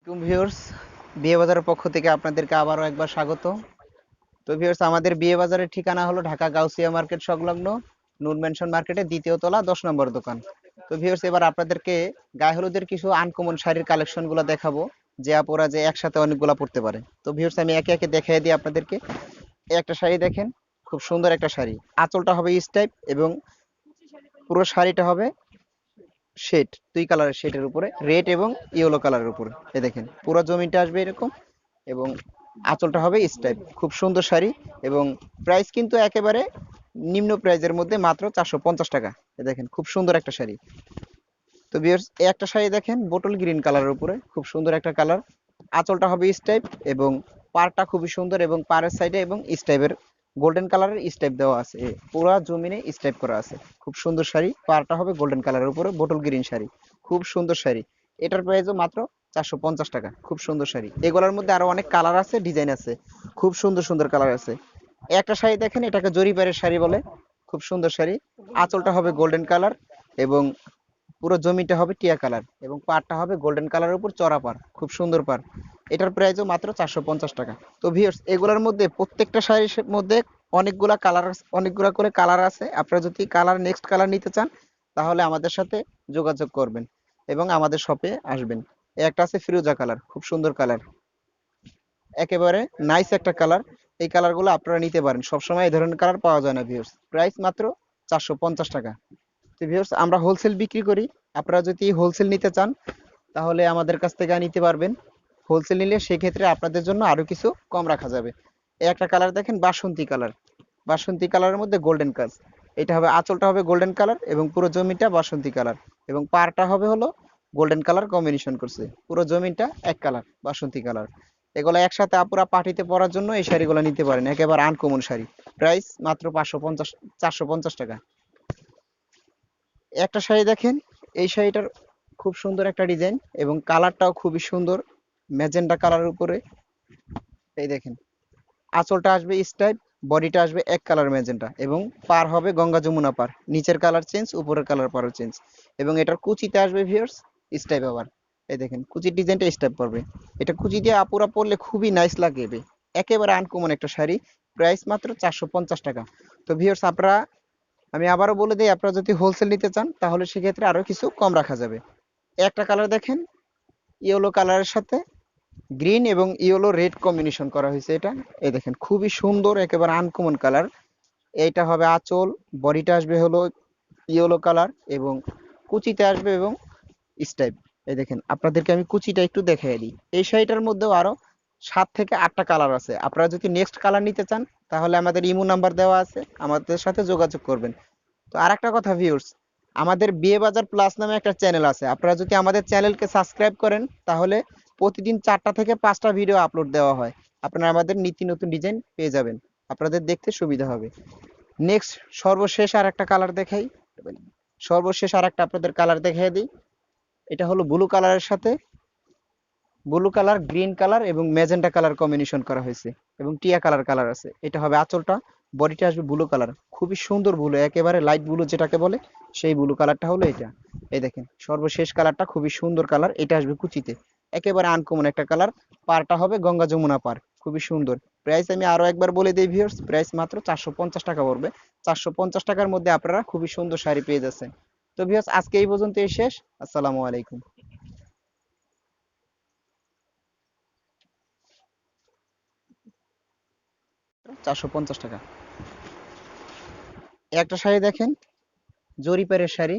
Viewers, বিয়ে বাজারের পক্ষ থেকে আপনাদেরকে আবারও একবার স্বাগত। তো ভিউয়ার্স, আমাদের বিয়ে বাজারের ঠিকানা হলো ঢাকা গাউসিয়া মার্কেট সংলগ্ন নূর ম্যানশন মার্কেটের দ্বিতীয় তলা 10 নম্বর দোকান। তো ভিউয়ার্স, এবার আপনাদেরকে গায়ে হলুদের কিছু আনকমন শাড়ির কালেকশন গুলো দেখাবো, যে আপুরা যে একসাথে অনেকগুলা পড়তে পারে। তো ভিউয়ার্স, আমি একে একে দেখিয়ে দিই আপনাদেরকে। এই একটা শাড়ি দেখেন, খুব সুন্দর একটা শাড়ি। আঁচলটা হবে স্টাইপ এবং পুরো শাড়িটা হবে শেড, দুই কালারের শেডের উপরে রেড এবং ইয়েলো কালারের উপরে। এ দেখেন, পুরো জমিটা আসবে এরকম এবং আঁচলটা হবে স্টাইপ। খুব সুন্দর শাড়ি এবং প্রাইস কিন্তু একেবারে নিম্ন প্রাইজের মধ্যে, মাত্র 450 টাকা। এ দেখেন, খুব সুন্দর একটা শাড়ি। তো ভিউয়ার্স, এই একটা শাড়ি দেখেন বোটল গ্রিন কালারের উপরে, খুব সুন্দর একটা কালার। আঁচলটা হবে স্টাইপ এবং পাড়টা খুবই সুন্দর এবং পাড়ের সাইডে এবং স্টাইপের গোল্ডেন কালারের স্টাইপ দেওয়া আছে। পুরা জমিনে স্টাইপ করা আছে। খুব সুন্দর শাড়ি, পাড়টা হবে গোল্ডেন কালারের উপরে, বোটল গ্রিন শাড়ি, খুব সুন্দর শাড়ি। এটার প্রাইসও মাত্র 450 টাকা। খুব সুন্দর শাড়ি। এগুলোর মধ্যে আরো অনেক কালার আছে, ডিজাইন আছে, খুব সুন্দর সুন্দর কালার আছে। একটা শাড়ি দেখেন, এটাকে জরিপারের শাড়ি বলে। খুব সুন্দর শাড়ি। আঁচলটা হবে গোল্ডেন কালার এবং পুরো জমিটা হবে টিয়া কালার এবং পাড়টা হবে গোল্ডেন কালারের উপর চড়া পাড়, খুব সুন্দর পাড়। এটার প্রাইসও মাত্র 450 টাকা। তো ভিউয়ার্স, এগুলোর মধ্যে প্রত্যেকটা শাড়ির মধ্যে অনেকগুলা কালার, অনেকগুলা করে কালার আছে। আপনারা যদি কালার, নেক্সট কালার নিতে চান, তাহলে আমাদের সাথে যোগাযোগ করবেন এবং আমাদের শপে আসবেন। একটা আছে ফিরোজা কালার, খুব সুন্দর কালার, একেবারে নাইস একটা কালার। এই কালারগুলো আপনারা নিতে পারেন, সবসময় এই ধরনের কালার পাওয়া যায় না ভিউয়ার্স। প্রাইস মাত্র 450 টাকা। তো ভিউয়ার্স, আমরা হোলসেল বিক্রি করি। আপনারা যদি হোলসেল নিতে চান, তাহলে আমাদের কাছ থেকে নিতে পারবেন। হোলসেল নিলে সেক্ষেত্রে আপনাদের জন্য আরো কিছু কম রাখা যাবে। এই একটা কালার দেখেন, বাসন্তী কালার। বাসন্তী কালারের মধ্যে গোল্ডেন কাজ। এটা হবে, আঁচলটা হবে গোল্ডেন কালার এবং পুরো জমিটা বাসন্তী কালার এবং পাড়টা হবে হলো গোল্ডেন কালার কম্বিনেশন করছে। পুরো জমিটা এক কালার, বাসন্তী কালার। এগুলো একসাথে আপুরা পার্টিতে পরার জন্য এই শাড়িগুলো নিতে পারেন, একেবারে আনকমন শাড়ি। প্রাইস মাত্র 550, 450 টাকা। একটা শাড়ি দেখেন, এই শাড়িটার খুব সুন্দর একটা ডিজাইন এবং কালারটাও খুবই সুন্দর, ম্যাজেন্টা কালারের উপরে। এই দেখেন, আঁচলটা আসবে স্টাইপ, বডিটা আসবে এক কালার ম্যাজেন্টা এবং পার হবে গঙ্গা যমুনা পার। নিচের কালার চেঞ্জ, উপরের কালার পারও চেঞ্জ এবং এটার কুচিতে আসবে ভিউয়ার্স স্টাইপ আবার। এই দেখেন, কুচির ডিজাইনটা স্টাইপ করবে। এটা কুচি দিয়ে আপুরা পরলে খুবই নাইস লাগবে, একেবারে আনকমন একটা শাড়ি। প্রাইস মাত্র 450 টাকা। তো ভিউয়ার্স, আপনারা, আমি আবারও বলে দিই, আপনারা যদি হোলসেল নিতে চান, তাহলে সেক্ষেত্রে আরো কিছু কম রাখা যাবে। একটা কালার দেখেন, ইয়েলো কালারের সাথে গ্রিন এবং ইয়েলো রেড কম্বিনেশন করা হয়েছে এটা। এই দেখেন, খুবই সুন্দর, একেবারে আনকমন কালার। এইটা হবে আঁচল, বডিটা আসবে হলো ইয়েলো কালার এবং কুচিতে আসবে এবং স্টাইপ। এই দেখেন, আপনাদেরকে আমি কুচিটা একটু দেখিয়ে দিই। এই শাড়িটার মধ্যেও আরো 7 থেকে 8টা কালার আছে। আপনারা যদি নেক্সট কালার নিতে চান, তাহলে আমাদের ইমো নাম্বার দেওয়া আছে, আমাদের সাথে যোগাযোগ করবেন। তো আরেকটা কথা ভিউয়ার্স, আমাদের বিয়ে বাজার প্লাস নামে একটা চ্যানেল আছে। আপনারা যদি আমাদের চ্যানেলকে সাবস্ক্রাইব করেন, তাহলে প্রতিদিন 4টা থেকে 5টা ভিডিও আপলোড দেওয়া হয়। আপনারা আমাদের নিত্য নতুন ডিজাইন পেয়ে যাবেন, আপনাদের দেখতে সুবিধা হবে। নেক্সট, সর্বশেষ আর একটা কালার দেখাই। সর্বশেষ আর একটা আপনাদের কালার দেখাই দিই। এটা হলো ব্লু কালারের সাথে ব্লু কালার, গ্রিন কালার এবং ম্যাজেন্টা কালার কম্বিনেশন করা হয়েছে এবং টিয়া কালার কালার আছে। এটা হবে আঁচলটা, বডিটা আসবে ব্লু কালার, খুবই সুন্দর ব্লু, একেবারে লাইট ব্লু যেটাকে বলে, সেই ব্লু কালারটা হলো এটা। এই দেখেন, সর্বশেষ কালারটা খুবই সুন্দর কালার, এটা আসবে কুচিতে, একেবারে আনকমন একটা কালার। পারটা হবে গঙ্গা যমুনা পার, খুবই সুন্দর। প্রাইস আমি আরো একবার বলে দিই ভিউয়ার্স, প্রাইস মাত্র 450 টাকা পড়বে। 450 টাকার মধ্যে আপনারা খুবই সুন্দর শাড়ি পেয়ে যাচ্ছেন। তো ভিউয়ার্স, আজকে এই পর্যন্তই শেষ। আসসালামু আলাইকুম। 450 টাকা। একটা শাড়ি দেখেন, জরিপারের শাড়ি।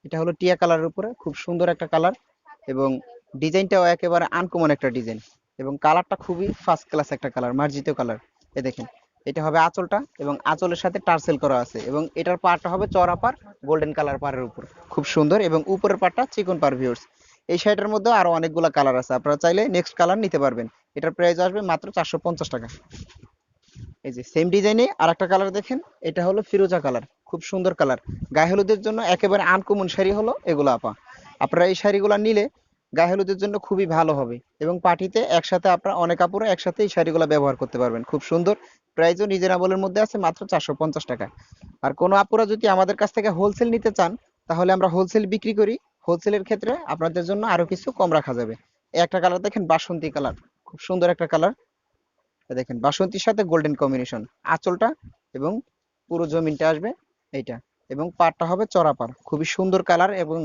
এটা হলো টিয়া কালারের উপরে, খুব সুন্দর একটা কালার এবং ডিজাইনটাও একেবারে আনকমন একটা ডিজাইন এবং কালারটা খুবই ফার্স্ট ক্লাস একটা কালার, মার্জিত কালার। এ দেখেন, এটা হবে আঁচলটা এবং আঁচলের সাথে টার্সেল করা আছে এবং এটার পাড়টা হবে চড়া পাড়, গোল্ডেন কালার পাড়ের উপর, খুব সুন্দর এবং উপরের পাড়টা চিকন পাড় ভিউয়ার্স। এই শাড়িটার মধ্যে আরো অনেকগুলো কালার আছে, আপনারা চাইলে নেক্সট কালার নিতে পারবেন। এটার প্রাইস আসবে মাত্র 450 টাকা। এই যে সেম ডিজাইনে আর একটা কালার দেখেন, এটা হলো ফিরোজা কালার, খুব সুন্দর কালার। গায়ে হলুদের জন্য একেবারে আনকমন শাড়ি হলো এগুলো আপা। আপনারা এই শাড়িগুলো নিলে গায়ে হলুদের জন্য খুবই ভালো হবে এবং পার্টিতে একসাথে আপনারা অনেক আপুরা একসাথে এই শাড়িগুলো ব্যবহার করতে পারবেন, খুব সুন্দর। প্রাইসও রিজনেবলের মধ্যে আছে, মাত্র 450 টাকা। আর কোনো আপুরা যদি আমাদের কাছ থেকে হোলসেল নিতে চান, তাহলে আমরা হোলসেল বিক্রি করি। হোলসেলের ক্ষেত্রে আপনাদের জন্য আরো কিছু কম রাখা যাবে। একটা কালার দেখেন বাসন্তী কালার, খুব সুন্দর একটা কালার। দেখেন বাসন্তীর সাথে গোল্ডেন কম্বিনেশন, আঁচলটা এবং পুরো জমিনটা আসবে এইটা, এবং পাড়টা হবে চড়া পাড়, খুবই সুন্দর কালার এবং